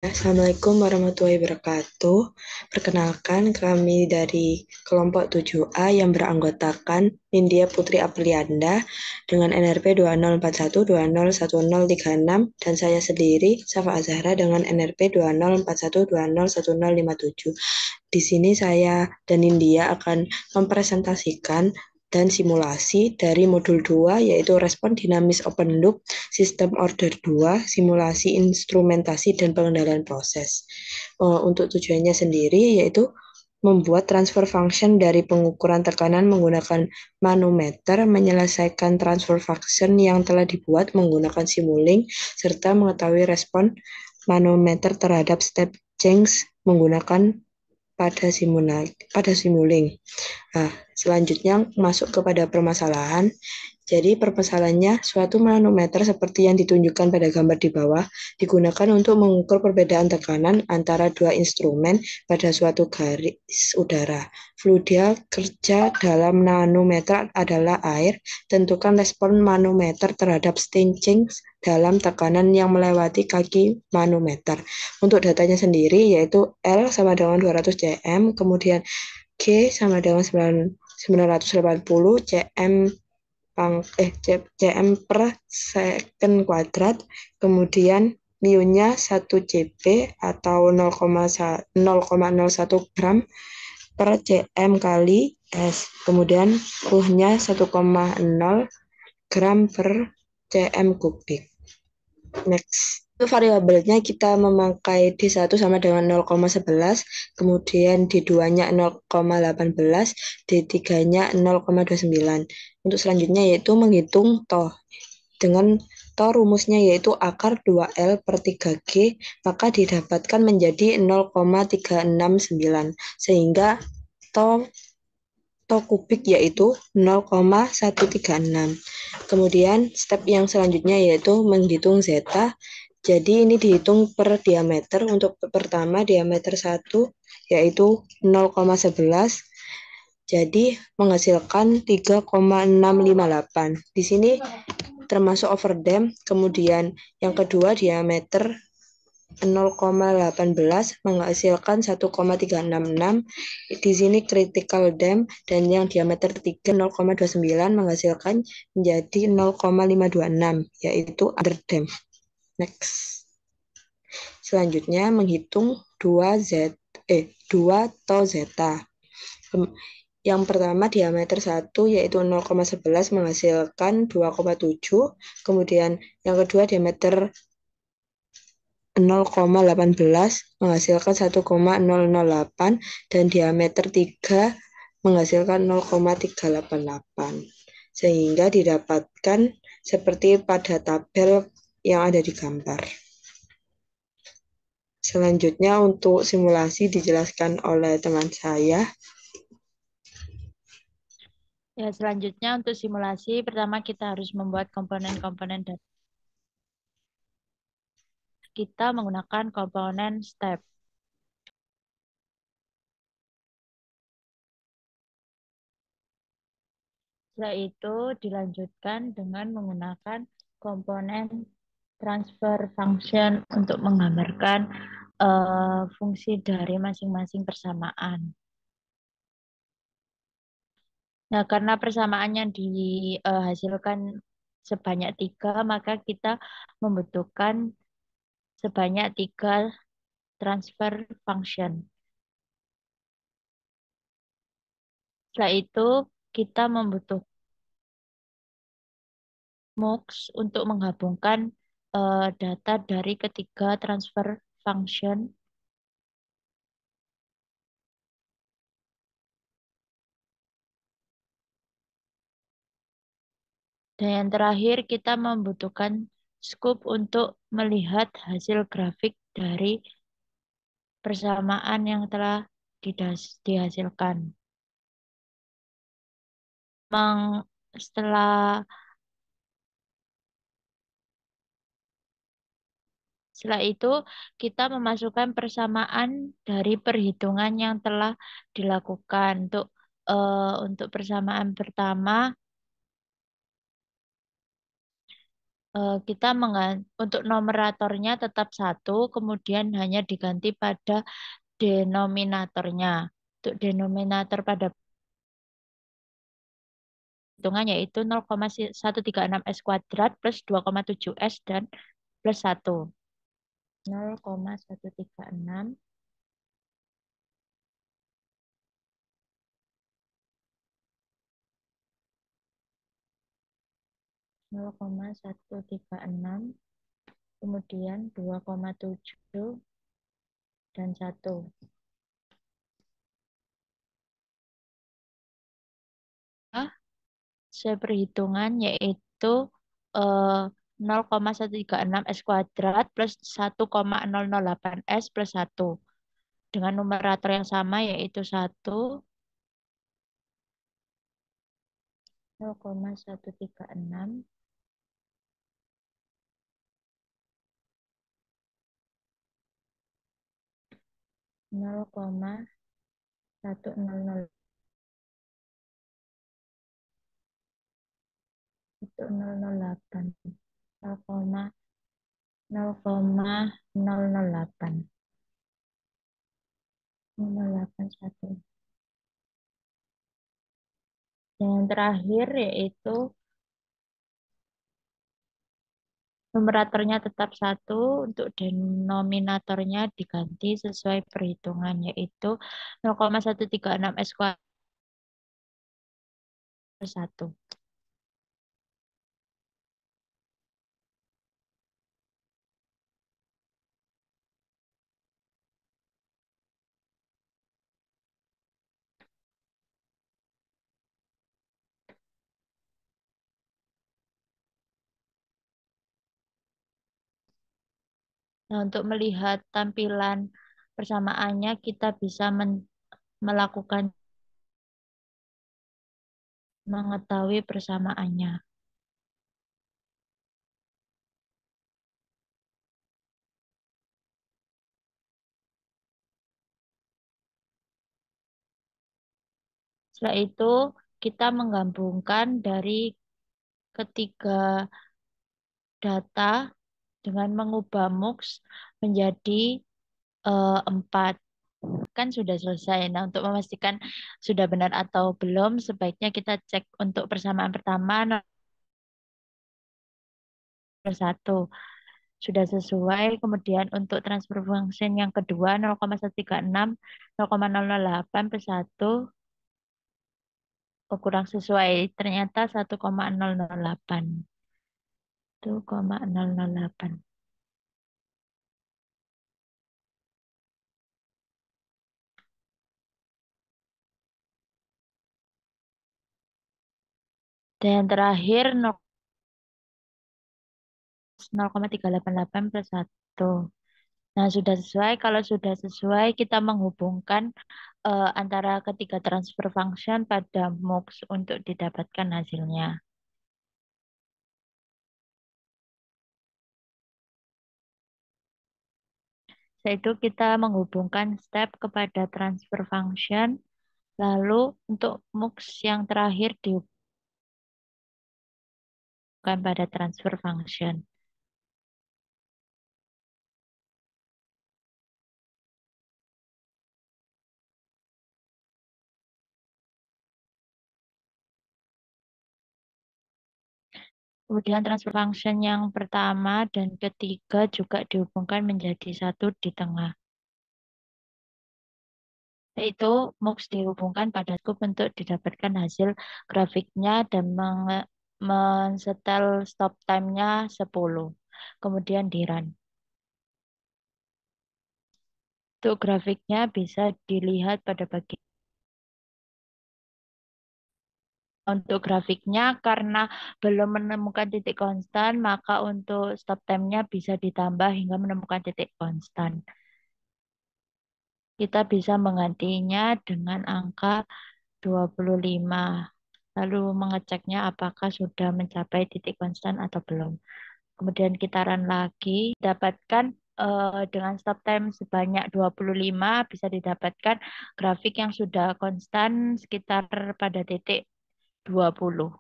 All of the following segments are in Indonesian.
Assalamualaikum warahmatullahi wabarakatuh. Perkenalkan, kami dari kelompok 7A yang beranggotakan Nindya Putri Aprilianda dengan NRP 2041201036 dan saya sendiri, Safa Azhara dengan NRP 2041201057. Di sini saya dan Nindya akan mempresentasikan dan simulasi dari modul 2 yaitu respon dinamis open loop, sistem order 2, simulasi instrumentasi dan pengendalian proses. Untuk tujuannya sendiri yaitu membuat transfer function dari pengukuran tekanan menggunakan manometer, menyelesaikan transfer function yang telah dibuat menggunakan Simulink, serta mengetahui respon manometer terhadap step change menggunakan pada Simulink. Nah, selanjutnya masuk kepada permasalahan. Jadi permasalahannya, suatu manometer seperti yang ditunjukkan pada gambar di bawah digunakan untuk mengukur perbedaan tekanan antara dua instrumen pada suatu garis udara. Fluida kerja dalam nanometer adalah air. Tentukan respon manometer terhadap strain change dalam tekanan yang melewati kaki manometer. Untuk datanya sendiri yaitu L sama dengan 200 cm, kemudian G sama dengan 980 cm per second kuadrat, kemudian mu-nya 1 cp atau 0,01 gram per cm kali S, kemudian U-nya 1,0 gram per cm kubik. Next. Itu variabelnya kita memakai D1 sama dengan 0,11, kemudian D2-nya 0,18, D3-nya 0,29. Untuk selanjutnya yaitu menghitung TOH. Dengan TOH rumusnya yaitu akar 2L per 3G, maka didapatkan menjadi 0,369. Sehingga TOH kubik yaitu 0,136. Kemudian step yang selanjutnya yaitu menghitung zeta. Jadi ini dihitung per diameter. Untuk pertama diameter 1 yaitu 0,11. Jadi menghasilkan 3,658. Di sini termasuk overdamp. Kemudian yang kedua diameter 0,18 menghasilkan 1,366. Di sini critical damp, dan yang diameter 3 0,29 menghasilkan menjadi 0,526 yaitu underdamp. Next. Selanjutnya menghitung 2 tau zeta. Yang pertama diameter 1 yaitu 0,11 menghasilkan 2,7. Kemudian yang kedua diameter 0,18 menghasilkan 1,008 dan diameter 3 menghasilkan 0,388. Sehingga didapatkan seperti pada tabel yang ada di gambar. Selanjutnya untuk simulasi dijelaskan oleh teman saya. Ya, selanjutnya untuk simulasi, pertama kita harus membuat komponen-komponen data. Kita menggunakan komponen step. Setelah itu dilanjutkan dengan menggunakan komponen transfer function untuk menggambarkan fungsi dari masing-masing persamaan. Nah, karena persamaannya dihasilkan sebanyak 3, maka kita membutuhkan sebanyak 3 transfer function. Setelah itu kita membutuhkan MUX untuk menggabungkan data dari ketiga transfer function. Dan yang terakhir kita membutuhkan scoop untuk melihat hasil grafik dari persamaan yang telah dihasilkan. Setelah Setelah itu, kita memasukkan persamaan dari perhitungan yang telah dilakukan. Untuk persamaan pertama, kita untuk numeratornya tetap satu, kemudian hanya diganti pada denominatornya. Untuk denominator pada hitungan yaitu 0,136 S kuadrat plus 2,7 S dan plus 1. 0,136 0,136 kemudian 2,7 dan 1. Sesuai perhitungan yaitu eh, 0,136 S kuadrat plus 1,008 S plus 1. Dengan numerator yang sama yaitu 1, 0,136, 0,100 itu 008, 0,008, 081. Yang terakhir yaitu numeratornya tetap 1, untuk denominatornya diganti sesuai perhitungan yaitu 0,136 S kuadrat plus 1. Nah, untuk melihat tampilan persamaannya kita bisa melakukan mengetahui persamaannya. Setelah itu kita menggabungkan dari ketiga data dengan mengubah MUX menjadi 4. Kan sudah selesai. Nah, untuk memastikan sudah benar atau belum, sebaiknya kita cek untuk persamaan pertama nomor 1. Sudah sesuai. Kemudian untuk transfer function yang kedua 0,136, 0,008 per 1. Oh, kurang sesuai. Ternyata 1,008. 1,008. Dan yang terakhir 0,388 per 1. Nah, sudah sesuai. Kalau sudah sesuai, kita menghubungkan antara ketiga transfer function pada MUX untuk didapatkan hasilnya. Setelah itu kita menghubungkan step kepada transfer function. Lalu untuk MUX yang terakhir dihubungkan pada transfer function. Kemudian transfer function yang pertama dan ketiga juga dihubungkan menjadi satu di tengah. Yaitu MUX dihubungkan pada scoop untuk didapatkan hasil grafiknya dan men-setel stop time-nya 10. Kemudian di run. Untuk grafiknya bisa dilihat pada bagian. Untuk grafiknya karena belum menemukan titik konstan, maka untuk stop time-nya bisa ditambah hingga menemukan titik konstan. Kita bisa menggantinya dengan angka 25. Lalu mengeceknya apakah sudah mencapai titik konstan atau belum. Kemudian kita run lagi, dapatkan dengan stop time sebanyak 25 bisa didapatkan grafik yang sudah konstan sekitar pada titik 20.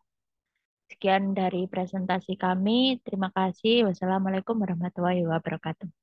Sekian dari presentasi kami. Terima kasih. Wassalamualaikum warahmatullahi wabarakatuh.